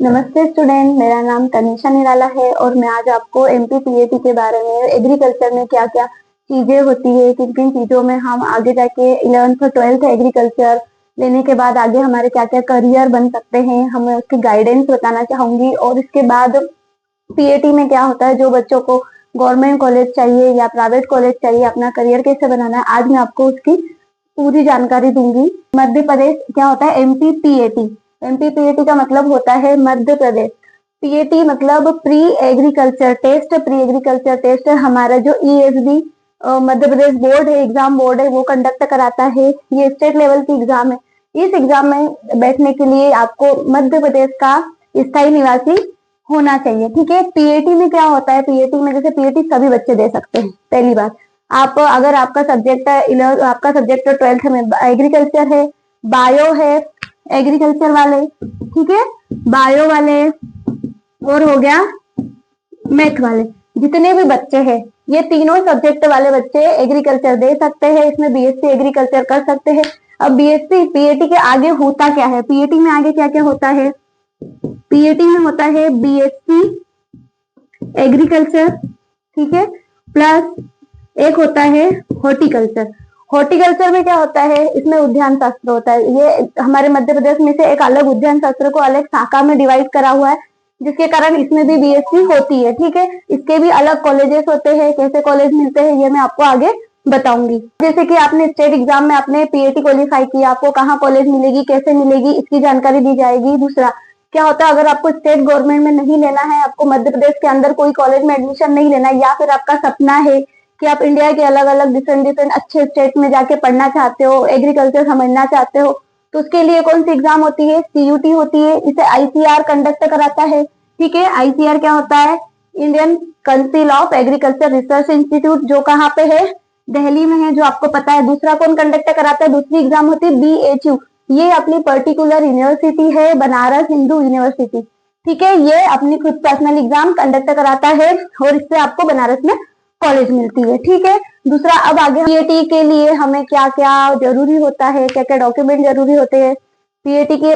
नमस्ते स्टूडेंट, मेरा नाम तनिषा निराला है और मैं आज आपको एमपीपीएटी के बारे में एग्रीकल्चर में क्या क्या चीजें होती है, किन किन चीजों में हम आगे जाके 11th और 12th एग्रीकल्चर लेने के बाद आगे हमारे क्या क्या करियर बन सकते हैं, हमें उसकी गाइडेंस बताना चाहूंगी। और इसके बाद पीएटी में क्या होता है, जो बच्चों को गवर्नमेंट कॉलेज चाहिए या प्राइवेट कॉलेज चाहिए, अपना करियर कैसे बनाना है, आज मैं आपको उसकी पूरी जानकारी दूंगी। मध्य प्रदेश क्या होता है, एमपीपीएटी। एमपीपीएटी का मतलब होता है मध्य प्रदेश। पीएटी मतलब pre agriculture test. Pre agriculture test हमारा जो ईएसबी मध्य प्रदेश बोर्ड है, एग्जाम बोर्ड है, वो कंडक्ट कराता है। ये स्टेट लेवल की एग्जाम है। इस एग्जाम में बैठने के लिए आपको मध्य प्रदेश का स्थायी निवासी होना चाहिए। ठीक है। पीएटी में क्या होता है, पीएटी में जैसे पीएटी सभी बच्चे दे सकते हैं। पहली बात, आप अगर आपका सब्जेक्ट 12th में एग्रीकल्चर है, बायो है, एग्रीकल्चर वाले, ठीक है, बायो वाले और हो गया मैथ वाले, जितने भी बच्चे हैं ये तीनों सब्जेक्ट वाले बच्चे एग्रीकल्चर दे सकते हैं। इसमें बीएससी एग्रीकल्चर कर सकते हैं। अब बीएससी पीएटी के आगे होता क्या है, पीएटी में आगे क्या क्या होता है, पीएटी में होता है बीएससी एग्रीकल्चर, ठीक है, प्लस एक होता है हॉर्टिकल्चर। हॉर्टिकल्चर में क्या होता है, इसमें उद्यान शास्त्र होता है। ये हमारे मध्य प्रदेश में से एक अलग उद्यान शास्त्र को अलग शाखा में डिवाइड करा हुआ है, जिसके कारण इसमें भी बीएससी होती है। ठीक है। इसके भी अलग कॉलेजेस होते हैं, कैसे कॉलेज मिलते हैं ये मैं आपको आगे बताऊंगी। जैसे कि आपने स्टेट एग्जाम में आपने पीएटी क्वालिफाई किया, आपको कहाँ कॉलेज मिलेगी, कैसे मिलेगी, इसकी जानकारी दी जाएगी। दूसरा क्या होता है, अगर आपको स्टेट गवर्नमेंट में नहीं लेना है, आपको मध्य प्रदेश के अंदर कोई कॉलेज में एडमिशन नहीं लेना है, या फिर आपका सपना है कि आप इंडिया के अलग अलग डिफरेंट अच्छे स्टेट में जाके पढ़ना चाहते हो, एग्रीकल्चर समझना चाहते हो, तो उसके लिए कौन सी एग्जाम होती है, सीयूटी होती है। इसे आईसीआर कंडक्ट कराता है। ठीक है। आईसीआर क्या होता है, Indian council of agriculture research institute, जो कहाँ पे है, दिल्ली में है, जो आपको पता है। दूसरा कौन कंडक्ट कराता है, दूसरी एग्जाम होती है बीएचयू। ये अपनी पर्टिकुलर यूनिवर्सिटी है, बनारस हिंदू यूनिवर्सिटी। ठीक है। ये अपनी खुद पर्सनल एग्जाम कंडक्ट कराता है और इससे आपको बनारस में कॉलेज मिलती है। ठीक है। दूसरा, अब आगे पीएटी के लिए हमें क्या क्या जरूरी होता है, क्या क्या डॉक्यूमेंट जरूरी होते हैं, पीएटी के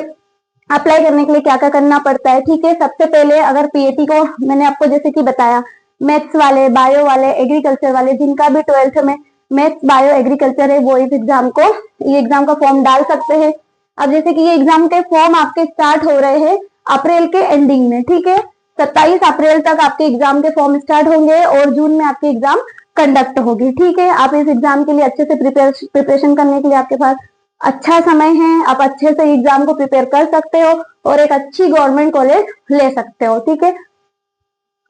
अप्लाई करने के लिए क्या क्या करना पड़ता है। ठीक है। सबसे पहले अगर पीएटी को मैंने आपको जैसे कि बताया, मैथ्स वाले, बायो वाले, एग्रीकल्चर वाले, जिनका भी 12th में मैथ्स बायो एग्रीकल्चर है, वो इस एग्जाम को, ये एग्जाम का फॉर्म डाल सकते हैं। अब जैसे कि ये एग्जाम के फॉर्म आपके स्टार्ट हो रहे हैं अप्रैल के एंडिंग में। ठीक है। 27 अप्रैल तक आपके एग्जाम के फॉर्म स्टार्ट होंगे और जून में आपकी एग्जाम कंडक्ट होगी। ठीक है। आप इस एग्जाम के लिए अच्छे से प्रिपरेशन करने के लिए आपके पास अच्छा समय है, आप अच्छे से एग्जाम को प्रिपेयर कर सकते हो और एक अच्छी गवर्नमेंट कॉलेज ले सकते हो। ठीक है।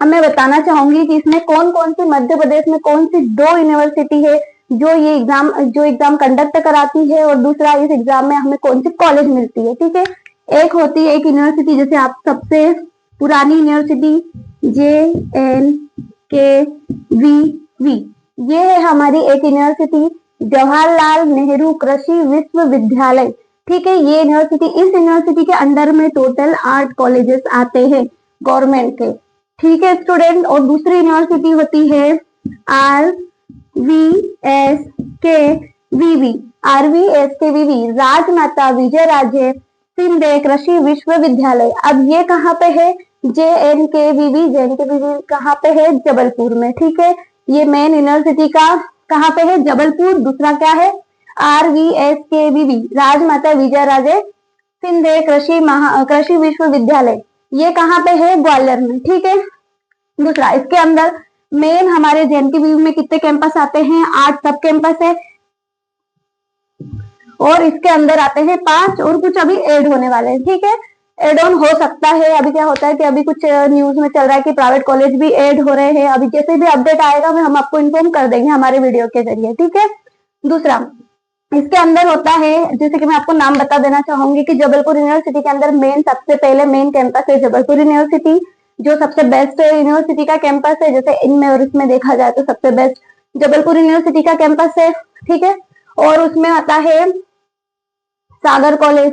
अब मैं बताना चाहूंगी कि इसमें कौन कौन सी, मध्य प्रदेश में कौन सी 2 यूनिवर्सिटी है जो एग्जाम कंडक्ट कराती है, और दूसरा इस एग्जाम में हमें कौन सी कॉलेज मिलती है। ठीक है। एक होती है एक यूनिवर्सिटी, जैसे आप सबसे पुरानी यूनिवर्सिटी JNKVV, ये है हमारी एक यूनिवर्सिटी, जवाहरलाल नेहरू कृषि विश्वविद्यालय। ठीक है। ये यूनिवर्सिटी, इस यूनिवर्सिटी के अंडर में टोटल 8 कॉलेजेस आते हैं गवर्नमेंट के। ठीक है स्टूडेंट। और दूसरी यूनिवर्सिटी होती है RVSKVV, राजमाता विजयराजे सिंधिया कृषि विश्वविद्यालय। अब ये कहाँ पे है, JNKVV कहाँ पे है, जबलपुर में। ठीक है। ये मेन यूनिवर्सिटी का कहाँ पे है, जबलपुर। दूसरा क्या है, RVSKVV, राजमाता विजयराजे सिंधिया कृषि विश्वविद्यालय, ये कहाँ पे है, ग्वालियर में। ठीक है। दूसरा, इसके अंदर मेन हमारे JNKVV में कितने कैंपस आते हैं, 8 सब कैंपस है, और इसके अंदर आते हैं 5 और कुछ अभी ऐड होने वाले हैं। ठीक है। एड ऑन हो सकता है। अभी क्या होता है कि अभी कुछ न्यूज में चल रहा है कि प्राइवेट कॉलेज भी ऐड हो रहे हैं। अभी जैसे भी अपडेट आएगा हम आपको इन्फॉर्म कर देंगे हमारे वीडियो के जरिए। ठीक है। दूसरा, इसके अंदर होता है, जैसे कि मैं आपको नाम बता देना चाहूंगी कि जबलपुर यूनिवर्सिटी के अंदर सबसे पहले मेन कैंपस है जबलपुर यूनिवर्सिटी, जो सबसे बेस्ट यूनिवर्सिटी का कैंपस है। जैसे इनमें और इसमें देखा जाए तो सबसे बेस्ट जबलपुर यूनिवर्सिटी का कैंपस है। ठीक है। और उसमें आता है सागर कॉलेज,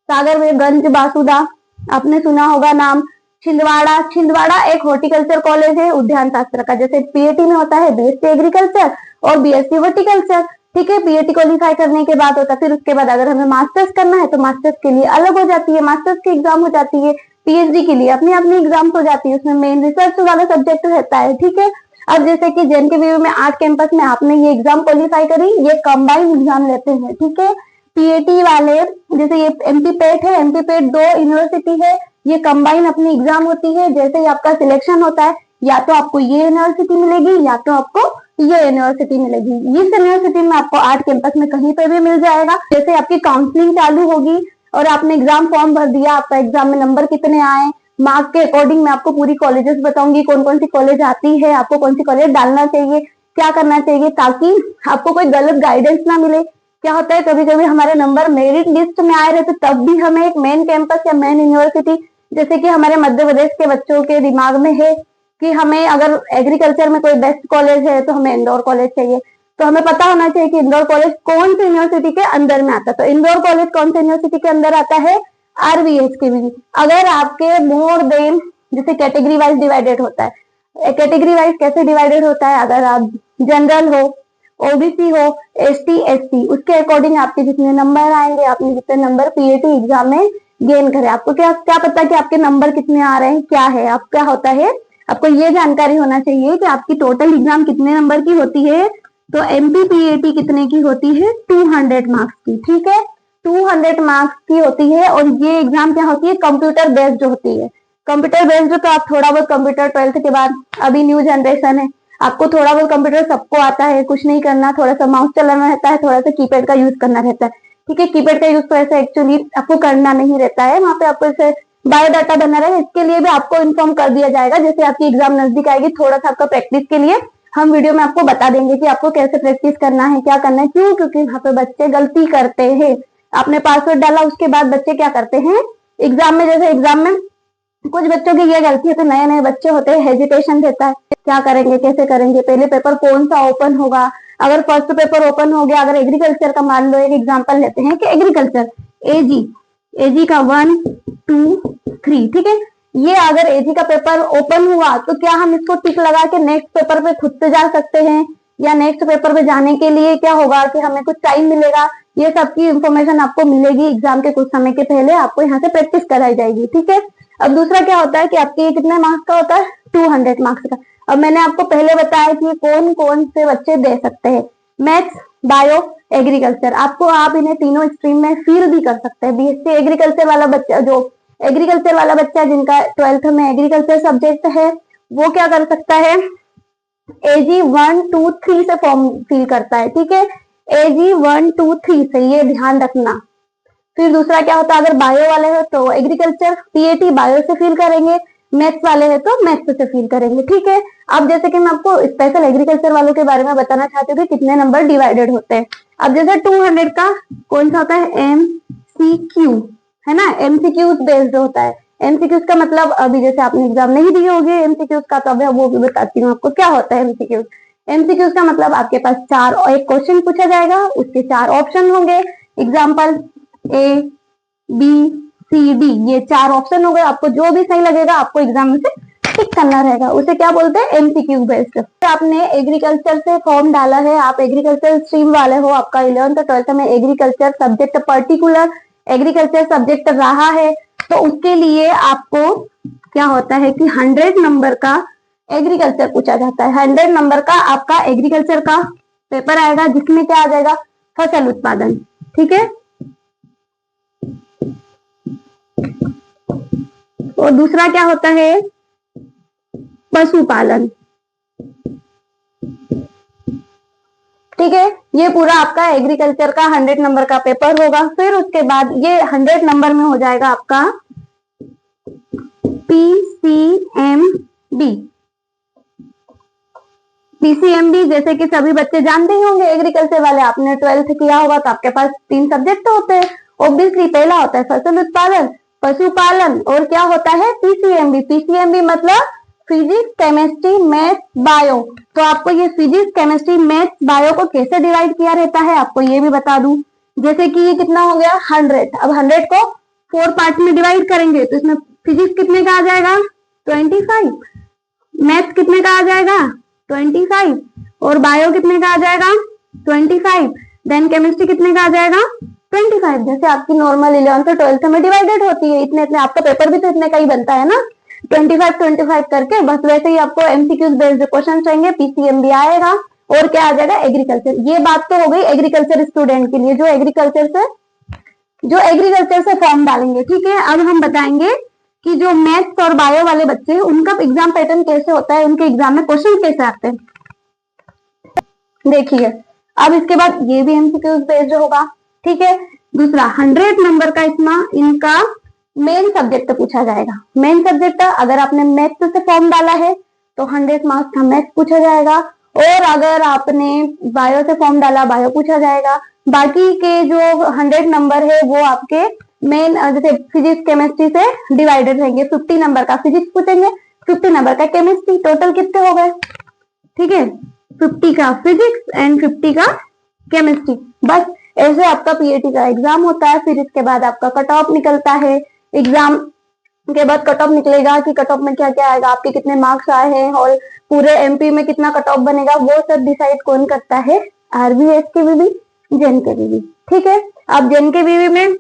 सागर में गंज बासुदा, आपने सुना होगा नाम। छिंदवाड़ा एक हॉर्टिकल्चर कॉलेज है उद्यान शास्त्र का। जैसे पीएटी में होता है बीएससी एग्रीकल्चर और बीएससी हॉर्टिकल्चर। ठीक है। पीएटी क्वालिफाई करने के बाद होता है, फिर उसके बाद अगर हमें मास्टर्स करना है तो मास्टर्स के लिए अलग हो जाती है, मास्टर्स की एग्जाम हो जाती है। पीएचडी के लिए अपनी अपनी एग्जाम हो जाती है, उसमें मेन रिसर्च वाला सब्जेक्ट रहता है, ठीक है। अब जैसे कि जेएनकेवीयू में 8 कैंपस में आपने ये एग्जाम क्वालिफाई करी, ये कंबाइंड एग्जाम लेते हैं, ठीक है। पीएटी वाले जैसे ये एमपी पेट है, एमपी पेट 2 यूनिवर्सिटी है, ये कंबाइन अपनी एग्जाम होती है। जैसे ही आपका सिलेक्शन होता है, या तो आपको ये यूनिवर्सिटी मिलेगी या तो आपको ये यूनिवर्सिटी मिलेगी। इस यूनिवर्सिटी में आपको 8 कैंपस में कहीं पे भी मिल जाएगा। जैसे आपकी काउंसलिंग चालू होगी और आपने एग्जाम फॉर्म भर दिया, आपका एग्जाम में नंबर कितने आए, मार्क्स के अकॉर्डिंग मैं आपको पूरी कॉलेजेस बताऊंगी, कौन कौन सी कॉलेज आती है, आपको कौन सी कॉलेज डालना चाहिए, क्या करना चाहिए, ताकि आपको कोई गलत गाइडेंस ना मिले। क्या होता है कभी कभी हमारे नंबर मेरिट लिस्ट में आए रहते, तब भी हमें एक मेन कैंपस या मेन यूनिवर्सिटी, जैसे कि हमारे मध्य प्रदेश के बच्चों के दिमाग में है कि हमें अगर एग्रीकल्चर में कोई बेस्ट कॉलेज है तो हमें इंदौर कॉलेज चाहिए, तो हमें पता होना चाहिए कि इंदौर कॉलेज कौन सी यूनिवर्सिटी के अंदर में आता है। तो इंदौर कॉलेज कौन सी यूनिवर्सिटी के अंदर आता है, आरवीएस के भी। अगर आपके मोर देन, जैसे कैटेगरी वाइज डिवाइडेड होता है, कैटेगरी वाइज कैसे डिवाइडेड होता है, अगर आप जनरल हो, ओबीसी हो, एसटी एससी, उसके अकॉर्डिंग आपके जितने नंबर आएंगे, आपने जितने नंबर पीएटी एग्जाम में गेन करे, आपको क्या क्या पता कि आपके नंबर कितने आ रहे हैं, क्या है, आप क्या होता है, आपको ये जानकारी होना चाहिए कि आपकी टोटल एग्जाम कितने नंबर की होती है। तो एमपीपीएटी कितने की होती है, 200 मार्क्स की, ठीक है, 200 मार्क्स की होती है। और ये एग्जाम क्या होती है, कंप्यूटर बेस्ड होती है। कंप्यूटर बेस्ड तो आप थोड़ा बहुत कंप्यूटर 12th के बाद, अभी न्यू जनरेशन है, आपको थोड़ा बहुत कंप्यूटर सबको आता है, कुछ नहीं करना, थोड़ा सा माउस चलाना रहता है, थोड़ा सा कीपैड का यूज करना रहता है, ठीक है। कीपैड का यूज तो ऐसे एक्चुअली आपको करना नहीं रहता है, वहां पे आपको ऐसे बायोडाटा बना रहे, इसके लिए भी आपको इन्फॉर्म कर दिया जाएगा। जैसे आपकी एग्जाम नजदीक आएगी, थोड़ा सा आपका प्रैक्टिस के लिए हम वीडियो में आपको बता देंगे कि आपको कैसे प्रैक्टिस करना है, क्या करना है। क्यों, क्योंकि यहाँ पे बच्चे गलती करते हैं। आपने पासवर्ड डाला, उसके बाद बच्चे क्या करते हैं एग्जाम में, जैसे एग्जाम में कुछ बच्चों की ये गलती है, तो नए नए बच्चे होते हैं, हेजिटेशन रहता है, क्या करेंगे, कैसे करेंगे, पहले पेपर कौन सा ओपन होगा। अगर फर्स्ट पेपर ओपन हो गया, अगर एग्रीकल्चर का मान लो एक एग्जाम्पल लेते हैं कि एग्रीकल्चर एजी का 1 2 3, ठीक है, ये अगर एजी का पेपर ओपन हुआ तो क्या हम इसको टिक लगा के नेक्स्ट पेपर पे खुद से जा सकते हैं, या नेक्स्ट पेपर पे जाने के लिए क्या होगा कि हमें कुछ टाइम मिलेगा। ये सब की इंफॉर्मेशन आपको मिलेगी एग्जाम के कुछ समय के पहले, आपको यहाँ से प्रैक्टिस कराई जाएगी, ठीक है। अब दूसरा क्या होता है कि आपके कितने मार्क्स का होता है, 200 मार्क्स का। अब मैंने आपको पहले बताया कि कौन कौन से बच्चे दे सकते हैं, मैथ्स, बायो, एग्रीकल्चर, आपको आप इन्हें तीनों स्ट्रीम में फील भी कर सकते हैं। बीएससी एग्रीकल्चर वाला बच्चा, जो एग्रीकल्चर वाला बच्चा जिनका 12th में एग्रीकल्चर सब्जेक्ट है, वो क्या कर सकता है, एजी 1 2 3 से फॉर्म फिल करता है, ठीक है, एजी 1 2 3 से, ये ध्यान रखना। फिर दूसरा क्या होता है, अगर बायो वाले हो तो एग्रीकल्चर पीएटी बायो से फिल करेंगे, मैथ्स वाले हैं तो मैथ्स से फिल करेंगे, ठीक है। अब जैसे कि मैं आपको स्पेशल एग्रीकल्चर वालों के बारे में बताना चाहती हूँ कि कितने नंबर डिवाइडेड होते हैं। अब जैसे 200 का कौन सा होता है, एमसीक्यू, है ना, एमसीक्यू बेस्ड होता है। एमसीक्यूज का मतलब, अभी जैसे आपने एग्जाम नहीं दिए होंगे एमसीक्यूज का, तो अभी वो भी बताती हूँ आपको क्या होता है एमसीक्यूज। एमसीक्यूज का मतलब आपके पास 4 और एक क्वेश्चन पूछा जाएगा, उसके 4 ऑप्शन होंगे, example A B C D, ये 4 ऑप्शन हो गए, आपको जो भी सही लगेगा आपको एग्जाम में से टिक करना रहेगा, उसे क्या बोलते हैं, एमसीक्यू बेस्ड। आपने एग्रीकल्चर से फॉर्म डाला है, आप एग्रीकल्चर स्ट्रीम वाले हो, आपका 11th 12th में agriculture subject, particular agriculture subject रहा है, तो उसके लिए आपको क्या होता है कि 100 नंबर का एग्रीकल्चर पूछा जाता है। 100 नंबर का आपका एग्रीकल्चर का पेपर आएगा, जिसमें क्या आ जाएगा, फसल उत्पादन, ठीक है। और दूसरा क्या होता है, पशुपालन, ठीक है। ये पूरा आपका एग्रीकल्चर का 100 नंबर का पेपर होगा। फिर उसके बाद ये 100 नंबर में हो जाएगा आपका पीसीएमबी। पीसीएमबी जैसे कि सभी बच्चे जानते ही होंगे, एग्रीकल्चर वाले, आपने 12th किया होगा तो आपके पास 3 सब्जेक्ट होते हैं। ऑब्वियसली पहला होता है फसल उत्पादन, पशुपालन, और क्या होता है, पीसीएमबी। पीसीएमबी मतलब फिजिक्स, केमिस्ट्री, मैथ्स, बायो। तो आपको ये फिजिक्स, केमिस्ट्री, मैथ्स, बायो को कैसे डिवाइड किया रहता है आपको ये भी बता दूं। जैसे कि ये कितना हो गया, 100। अब 100 को 4 पार्ट में डिवाइड करेंगे, तो इसमें फिजिक्स कितने का आ जाएगा, 25, मैथ्स कितने का आ जाएगा, 25, और बायो कितने का आ जाएगा, 25, देन केमिस्ट्री कितने का आ जाएगा, 25, जैसे आपकी नॉर्मल 11th और 12th में डिवाइडेड होती है, इतने इतने, आपका पेपर भी तो इतने का ही बनता है ना, 25 करके। बस वैसे ही आपको एमसीक्यूज बेस्ड क्वेश्चन रहेंगे, पीसीएम भी आएगा, और क्या आ जाएगा, एग्रीकल्चर। ये बात तो हो गई एग्रीकल्चर स्टूडेंट के लिए जो एग्रीकल्चर से फॉर्म डालेंगे, ठीक है। अब हम बताएंगे कि जो मैथ्स और बायो वाले बच्चे हैं उनका एग्जाम पैटर्न कैसे होता है, उनके एग्जाम में क्वेश्चन कैसे आते हैं, देखिए। अब इसके बाद ये भी एमसीक्यूज बेस्ड होगा, ठीक है। दूसरा 100 नंबर का इसमें इनका मेन सब्जेक्ट पूछा जाएगा। मेन सब्जेक्ट अगर आपने मैथ्स से फॉर्म डाला है तो 100 मार्क्स का मैथ्स पूछा जाएगा, और अगर आपने बायो से फॉर्म डाला बायो पूछा जाएगा। बाकी के जो 100 नंबर है वो आपके मेन जैसे फिजिक्स केमिस्ट्री से डिवाइडेड रहेंगे। 50 नंबर का फिजिक्स पूछेंगे, 50 नंबर का केमिस्ट्री, टोटल कितने हो गए, ठीक है, 50 का फिजिक्स एंड 50 का केमिस्ट्री। बस ऐसे आपका पीएटी का एग्जाम होता है। फिर इसके बाद आपका कट ऑफ निकलता है। एग्जाम के बाद कट ऑफ निकलेगा कि कट ऑफ में क्या क्या आएगा, आपके कितने मार्क्स आए हैं, और पूरे एमपी में कितना कट ऑफ बनेगा, वो सब डिसाइड कौन करता है, आरबीएसकेवीबी, जेएनकेवीबी, ठीक है। अब जेएनकेवीबी में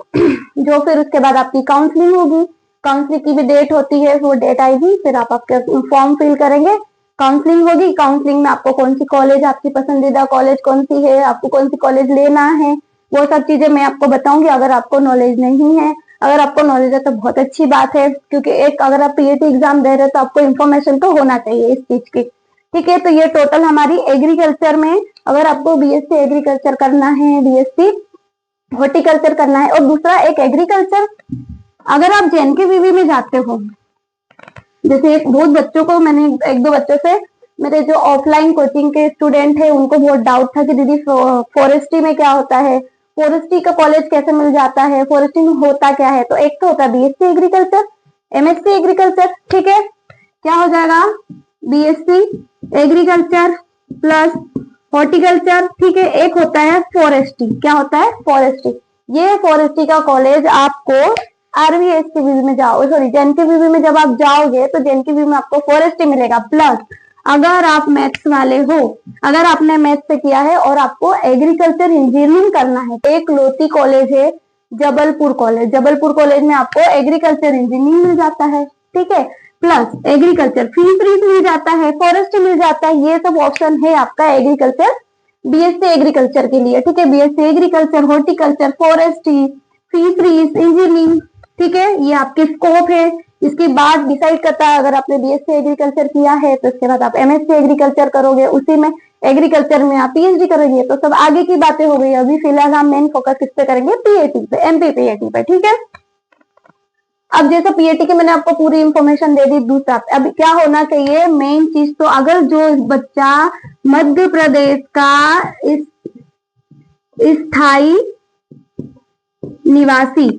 जो फिर उसके बाद आपकी काउंसलिंग होगी, काउंसलिंग की भी डेट होती है, वो डेट आएगी, फिर आप आपके फॉर्म फिल करेंगे, काउंसलिंग होगी। काउंसलिंग में आपको कौन सी कॉलेज, आपकी पसंदीदा कॉलेज कौन सी है, आपको कौन सी कॉलेज लेना है, वो सब चीजें मैं आपको बताऊंगी। अगर आपको नॉलेज नहीं है, अगर आपको नॉलेज है तो बहुत अच्छी बात है, क्योंकि एक अगर आप पीएटी एग्जाम दे रहे हो तो आपको इन्फॉर्मेशन तो होना चाहिए इस चीज की, ठीक है। तो ये टोटल हमारी एग्रीकल्चर में, अगर आपको बीएससी एग्रीकल्चर करना है, बीएससी हॉर्टिकल्चर करना है, और दूसरा एक एग्रीकल्चर, अगर आप जेएनकेवीबी में जाते हो, जैसे बहुत बच्चों को मैंने, एक दो बच्चों से, मेरे जो ऑफलाइन कोचिंग के स्टूडेंट है उनको बहुत डाउट था कि दीदी फॉरेस्ट्री में क्या होता है, फॉरेस्ट्री का कॉलेज कैसे मिल जाता है, फॉरेस्ट्री में होता क्या है। तो एक तो होता है बीएससी एग्रीकल्चर, एमएससी एग्रीकल्चर, ठीक है, क्या हो जाएगा, बीएससी एग्रीकल्चर प्लस हॉर्टिकल्चर, ठीक है। एक होता है फॉरेस्ट्री, क्या होता है, फॉरेस्ट्री। ये फॉरेस्ट्री का कॉलेज आपको आरबीएसकेवीबी में जाओ, सॉरी जेएनकेवीबी में जब आप जाओगे तो जेएनकेवीबी में आपको फॉरेस्ट्री मिलेगा। प्लस अगर आप मैथ्स वाले हो, अगर आपने मैथ्स से किया है और आपको एग्रीकल्चर इंजीनियरिंग करना है, एक लोती कॉलेज है जबलपुर कॉलेज, जबलपुर कॉलेज में आपको एग्रीकल्चर इंजीनियरिंग मिल जाता है, ठीक है। प्लस एग्रीकल्चर फिशरीज मिल जाता है, फॉरेस्ट मिल जाता है, ये सब ऑप्शन है आपका एग्रीकल्चर, बीएससी एग्रीकल्चर के लिए, ठीक है। BSc agriculture, horticulture, forestry, fisheries, engineering, ठीक है, ये आपके स्कोप है। इसके बाद डिसाइड करता है, अगर आपने बीएससी एग्रीकल्चर किया है तो इसके बाद आप एमएससी एग्रीकल्चर करोगे, उसी में एग्रीकल्चर में आप पीएचडी करोगे, तो सब आगे की बातें हो गई। अभी फिलहाल हम मेन फोकस किस पे करेंगे, पीएटी पे, एमपी पीएटी पे, ठीक है। अब जैसे पीएटी की मैंने आपको पूरी इंफॉर्मेशन दे दी। दूसरा अब क्या होना चाहिए, मेन चीज तो, अगर जो बच्चा मध्य प्रदेश का स्थायी निवासी,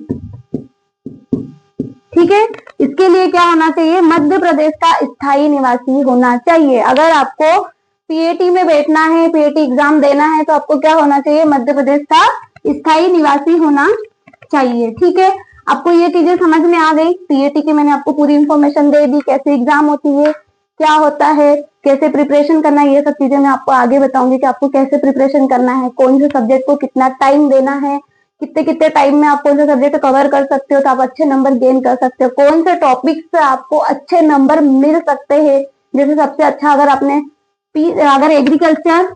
ठीक है, इसके लिए क्या होना चाहिए, मध्य प्रदेश का स्थायी निवासी होना चाहिए। अगर आपको पीएटी में बैठना है, पीएटी एग्जाम देना है, तो आपको क्या होना चाहिए, मध्य प्रदेश का स्थायी निवासी होना चाहिए, ठीक है। आपको ये चीजें समझ में आ गई। पीएटी की मैंने आपको पूरी इंफॉर्मेशन दे दी, कैसे एग्जाम होती है, क्या होता है, कैसे प्रिपरेशन करना है, ये सब चीजें मैं आपको आगे बताऊंगी कि आपको कैसे प्रिपरेशन करना है, कौन से सब्जेक्ट को कितना टाइम देना है, कितने कितने टाइम में आप कौन से सब्जेक्ट कवर कर सकते हो तो आप अच्छे नंबर गेन कर सकते हो, कौन से टॉपिक से आपको अच्छे नंबर मिल सकते हैं। जैसे सबसे अच्छा, अगर एग्रीकल्चर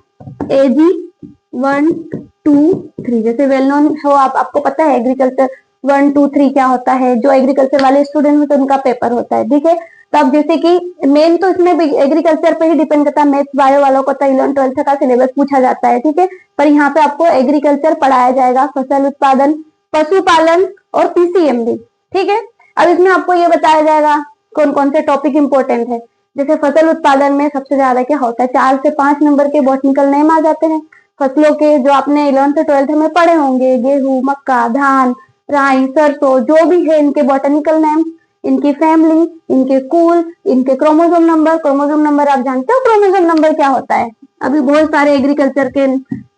एजी 1, 2, 3 जैसे वेल नोन हो, आपको पता है एग्रीकल्चर 1, 2, 3 क्या होता है, जो एग्रीकल्चर वाले स्टूडेंट होते हैं उनका पेपर होता है, ठीक है। तो अब जैसे कि मेन तो इसमें एग्रीकल्चर पे ही डिपेंड करता है, मैथ्स बायो वालों को तो 11th 12th का सिलेबस पूछा जाता है, ठीक है। पर यहाँ पे आपको एग्रीकल्चर पढ़ाया जाएगा, फसल उत्पादन, पशुपालन और पीसीएम भी, ठीक है। अब इसमें आपको ये बताया जाएगा कौन कौन से टॉपिक इंपॉर्टेंट है। जैसे फसल उत्पादन में सबसे ज्यादा क्या होता है, 4 से 5 नंबर के बॉटनिकल नेम आ जाते हैं फसलों के, जो आपने 11th 12th में पढ़े होंगे, गेहूं, मक्का, धान, राई, सरसों, जो भी है इनके बॉटनिकल नेम, इनकी फैमिली, इनके कुल, इनके क्रोमोसोम नंबर। क्रोमोसोम नंबर आप जानते हो क्रोमोसोम नंबर क्या होता है, अभी बहुत सारे एग्रीकल्चर के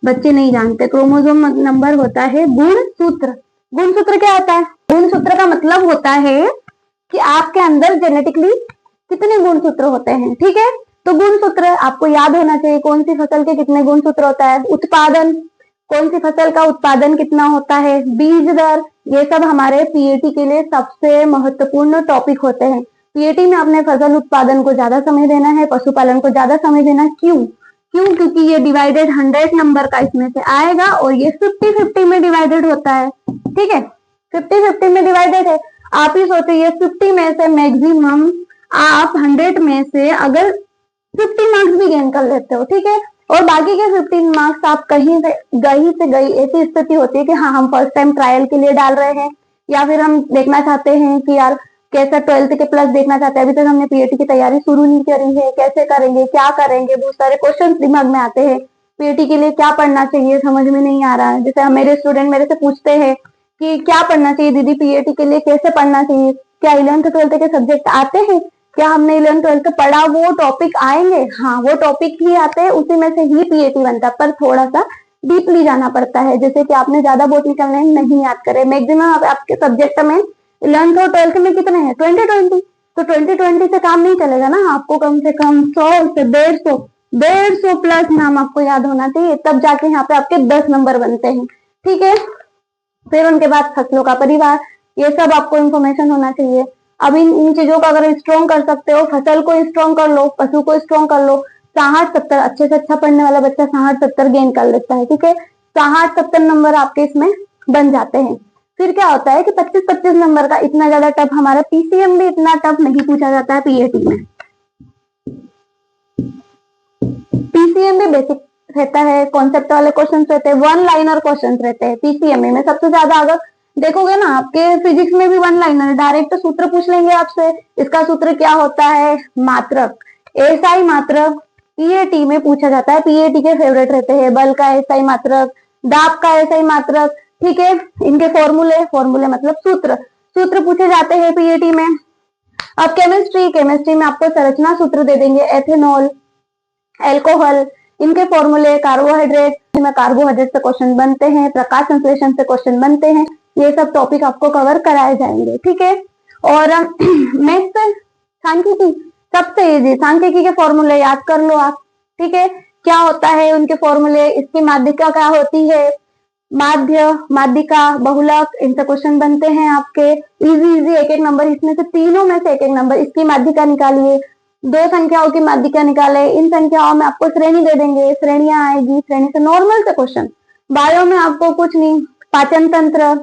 बच्चे नहीं जानते। क्रोमोसोम नंबर होता है गुणसूत्र। गुणसूत्र क्या होता है, गुणसूत्र का मतलब होता है कि आपके अंदर जेनेटिकली कितने गुणसूत्र होते हैं, ठीक है। तो गुणसूत्र आपको याद होना चाहिए, कौन सी फसल के कितने गुणसूत्र होता है। उत्पादन, कौन सी फसल का उत्पादन कितना होता है, बीज दर, ये सब हमारे पीएटी के लिए सबसे महत्वपूर्ण टॉपिक होते हैं। पीएटी में अपने फसल उत्पादन को ज्यादा समय देना है, पशुपालन को ज्यादा समय देना। क्यों? क्योंकि ये डिवाइडेड 100 नंबर का इसमें से आएगा और ये 50-50 में डिवाइडेड होता है। ठीक है, 50-50 में डिवाइडेड है। आप ही सोचो, ये 50 में से मैक्सिमम आप 100 में से अगर 50 मार्क्स भी गेन कर लेते हो, ठीक है, और बाकी के 15 मार्क्स आप कहीं से गई ऐसी स्थिति होती है कि हाँ हम फर्स्ट टाइम ट्रायल के लिए डाल रहे हैं, या फिर हम देखना चाहते हैं कि यार कैसा 12th के प्लस देखना चाहते हैं, अभी तक हमने पीएटी की तैयारी शुरू नहीं करी है, कैसे करेंगे, क्या करेंगे, बहुत सारे क्वेश्चन दिमाग में आते हैं। पीएटी के लिए क्या पढ़ना चाहिए समझ में नहीं आ रहा है। जैसे मेरे स्टूडेंट मेरे से पूछते हैं कि क्या पढ़ना चाहिए दीदी, पीएटी के लिए कैसे पढ़ना चाहिए, क्या 11th-12th के सब्जेक्ट आते हैं, क्या हमने 11th-12th पढ़ा वो टॉपिक आएंगे? हाँ, वो टॉपिक ही आते हैं, उसी में से ही पीएटी बनता है, पर थोड़ा सा डीपली जाना पड़ता है। जैसे कि आपने ज्यादा बॉटनिकल नेम नहीं याद करे, मैक्सिमम आपके सब्जेक्ट में 11th और 12th में कितने हैं, 20-20, तो 20-20 से काम नहीं चलेगा ना, आपको कम से कम 100 से 150 प्लस नाम आपको याद होना चाहिए, तब जाके यहाँ पे आपके 10 नंबर बनते हैं। ठीक है, फिर उनके बाद फसलों का परिवार, ये सब आपको इन्फॉर्मेशन होना चाहिए। अब इन चीजों को अगर स्ट्रॉन्ग कर सकते हो, फसल को स्ट्रॉन्ग कर लो, पशु को स्ट्रॉन्ग कर लो, 60-70 अच्छे से अच्छा पढ़ने वाला बच्चा 60-70 गेन कर लेता है। ठीक है, 60-70 नंबर आपके इसमें बन जाते हैं। फिर क्या होता है कि 25-25 नंबर का इतना ज्यादा टफ, हमारा पीसीएम भी इतना टफ नहीं पूछा जाता है पीएटी में। पीसीएम भी बेसिक रहता है, कॉन्सेप्ट वाले क्वेश्चंस रहते हैं, वन लाइनर क्वेश्चंस रहते हैं पीसीएम में। सबसे ज्यादा अगर देखोगे ना, आपके फिजिक्स में भी वन लाइनर, डायरेक्ट सूत्र पूछ लेंगे आपसे, इसका सूत्र क्या होता है, मात्रक, एसआई मात्रक पीएटी में पूछा जाता है। पीएटी के फेवरेट रहते हैं, बल का एसआई मात्रक, दाब का एसआई मात्रक। ठीक है, इनके फॉर्मूले मतलब सूत्र पूछे जाते हैं पीएटी में। अब केमिस्ट्री में आपको संरचना सूत्र दे देंगे, एथेनॉल, एल्कोहल, इनके फॉर्मूले, कार्बोहाइड्रेट में कार्बोहाइड्रेट से क्वेश्चन बनते हैं, प्रकाश संश्लेषण से क्वेश्चन बनते हैं, ये सब टॉपिक आपको कवर कराए जाएंगे। ठीक है, और मैथ्स सांख्यिकी सबसे इजी, सांख्यिकी के फॉर्मूले याद कर लो आप। ठीक है, क्या होता है उनके फॉर्मूले, इसकी माध्यिका क्या होती है, माध्य, माध्यिका, बहुलक, इनसे क्वेश्चन बनते हैं आपके। इजी एक नंबर, इसमें से तीनों में से एक नंबर। इसकी माध्यिका निकालिए, 2 संख्याओं की माध्यिका निकाले, इन संख्याओं में आपको श्रेणी दे देंगे, श्रेणियां आएगी, श्रेणी से नॉर्मल से क्वेश्चन। बायो में आपको कुछ नहीं, पाचन तंत्र,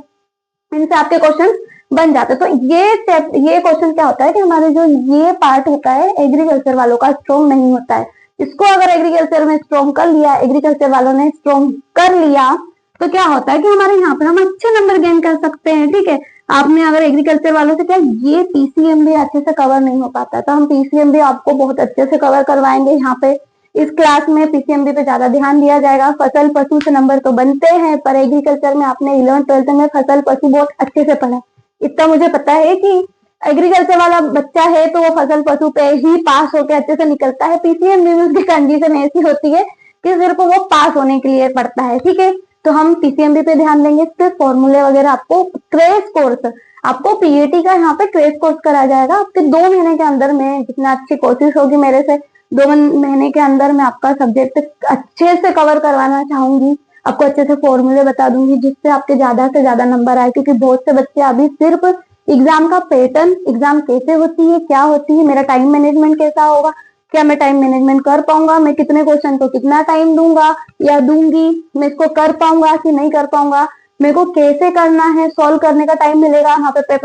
इनसे आपके क्वेश्चन बन जाते। तो ये क्वेश्चन क्या होता है कि हमारे जो ये पार्ट होता है एग्रीकल्चर वालों का स्ट्रॉन्ग नहीं होता है। इसको अगर एग्रीकल्चर में स्ट्रॉन्ग कर लिया, एग्रीकल्चर वालों ने स्ट्रॉन्ग कर लिया, तो क्या होता है कि हमारे यहाँ पर हम अच्छे नंबर गेन कर सकते हैं। ठीक है, आपने अगर एग्रीकल्चर वालों से क्या, ये पीसीएम भी अच्छे से कवर नहीं हो पाता, तो हम पीसीएम भी आपको बहुत अच्छे से कवर करवाएंगे यहाँ पे। इस क्लास में पीसीएमबी पे ज्यादा ध्यान दिया जाएगा। फसल पशु से नंबर तो बनते हैं, पर एग्रीकल्चर में आपने 11th-12th में फसल पशु बहुत अच्छे से पढ़ा, इतना मुझे पता है कि एग्रीकल्चर वाला बच्चा है तो वो फसल पशु पे ही पास होकर अच्छे से निकलता है। पीसीएमबी में उसकी कंडीशन ऐसी होती है कि सिर्फ वो पास होने के लिए पढ़ता है। ठीक है, तो हम पीसीएमबी पे ध्यान देंगे, फिर फॉर्मूले वगैरह आपको क्रैश कोर्स, आपको पीएटी का यहाँ पे क्रैश कोर्स कराया जाएगा आपके 2 महीने के अंदर में। जितना अच्छी कोशिश होगी मेरे से, 2 महीने के अंदर मैं आपका सब्जेक्ट अच्छे से कवर करवाना चाहूंगी, आपको अच्छे से फॉर्मूले बता दूंगी, जिससे आपके ज्यादा से ज्यादा नंबर आए। क्योंकि बहुत से बच्चे अभी सिर्फ एग्जाम का पैटर्न, एग्जाम कैसे होती है, क्या होती है, मेरा टाइम मैनेजमेंट कैसा होगा, क्या मैं टाइम मैनेजमेंट कर पाऊंगा, मैं कितने क्वेश्चन को कितना टाइम दूंगा या दूंगी, मैं इसको कर पाऊंगा कि नहीं कर पाऊंगा, मेरे को कैसे करना है, सॉल्व करने का टाइम मिलेगा, वहां पे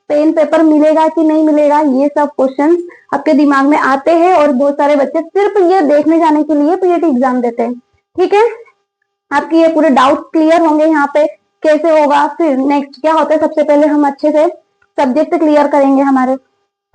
पेन पेपर मिलेगा कि नहीं मिलेगा, ये सब क्वेश्चंस आपके दिमाग में आते हैं। और बहुत सारे बच्चे सिर्फ ये देखने जाने के लिए पीएटी एग्जाम देते हैं। ठीक है, आपके ये पूरे डाउट क्लियर होंगे यहाँ पे कैसे होगा। फिर नेक्स्ट क्या होता है, सबसे पहले हम अच्छे से सब्जेक्ट क्लियर करेंगे, हमारे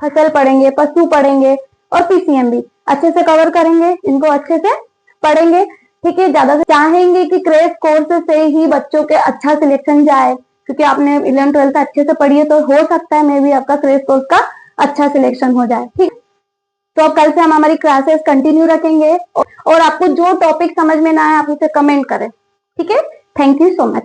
फसल पढ़ेंगे, पशु पढ़ेंगे और पीसीएमबी अच्छे से कवर करेंगे, इनको अच्छे से पढ़ेंगे। ठीक है, ज्यादा से चाहेंगे कि क्रैश कोर्स से ही बच्चों के अच्छा सिलेक्शन जाए, क्योंकि आपने 11th-12th अच्छे से पढ़ी है, तो हो सकता है मे भी आपका क्रैश कोर्स का अच्छा सिलेक्शन हो जाए। ठीक, तो कल से हम हमारी क्लासेस कंटिन्यू रखेंगे, और आपको जो टॉपिक समझ में ना आए आप उसे कमेंट करें। ठीक है, थैंक यू सो मच।